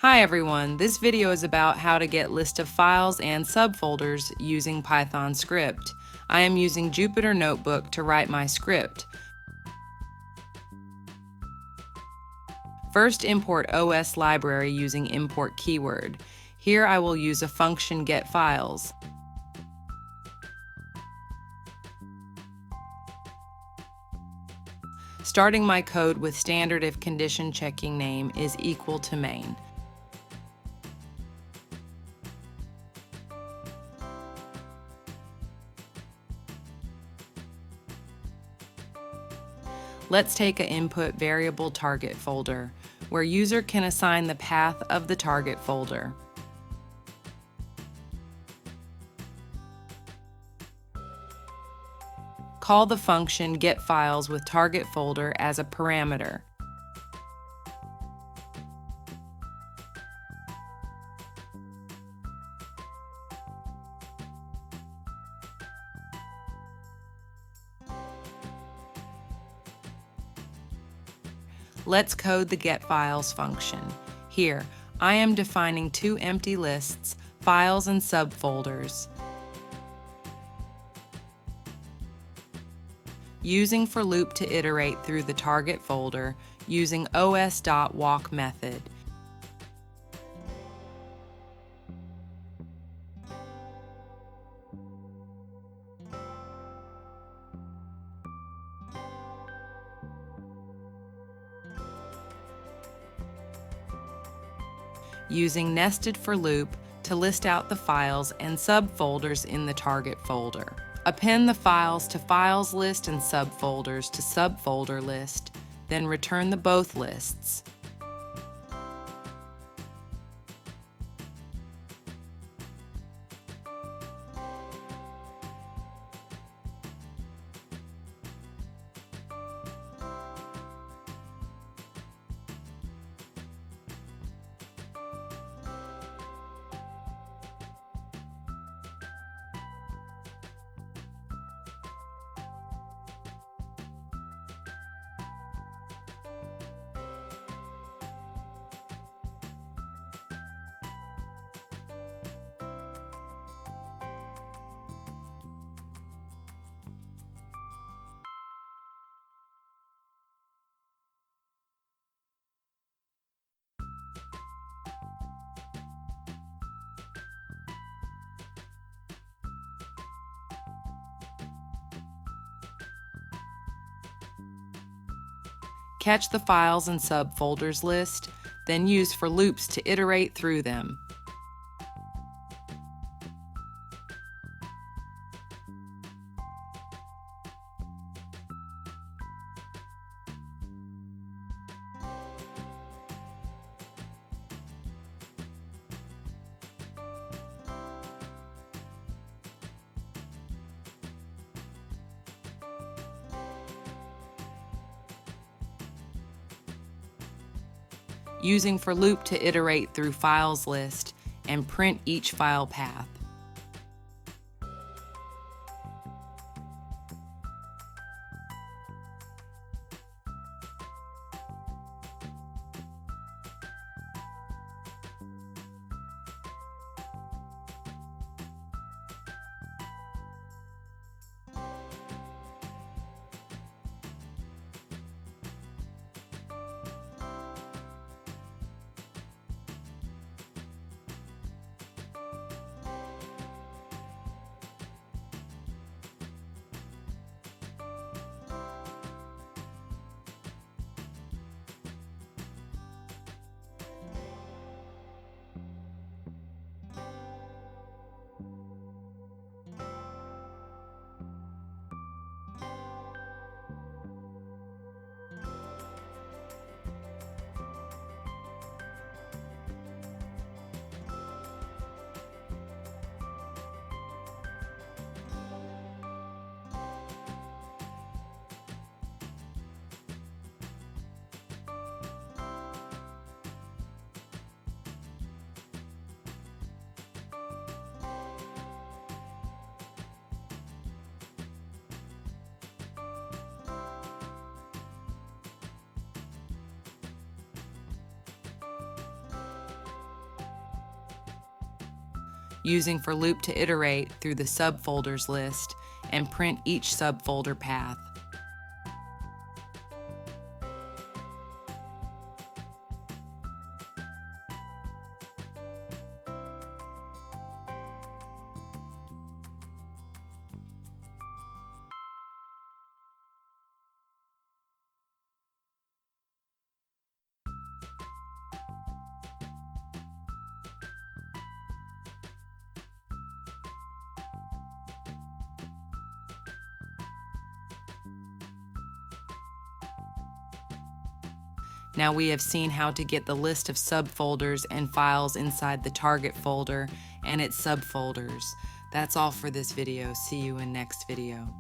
Hi everyone, this video is about how to get list of files and subfolders using Python script. I am using Jupyter Notebook to write my script. First, import OS library using import keyword. Here I will use a function getFiles. Starting my code with standard if condition checking name is equal to main. Let's take an input variable target folder, where user can assign the path of the target folder. Call the function getFiles with target folder as a parameter. Let's code the getFiles function. Here, I am defining two empty lists, files and subfolders. Using for loop to iterate through the target folder, using os.walk method. Using nested for loop to list out the files and subfolders in the target folder. Append the files to files list and subfolders to subfolder list, then return the both lists. Catch the files and subfolders list, then use for loops to iterate through them. Using for loop to iterate through files list and print each file path. using for loop to iterate through the subfolders list and print each subfolder path. Now we have seen how to get the list of subfolders and files inside the target folder and its subfolders. That's all for this video. See you in next video.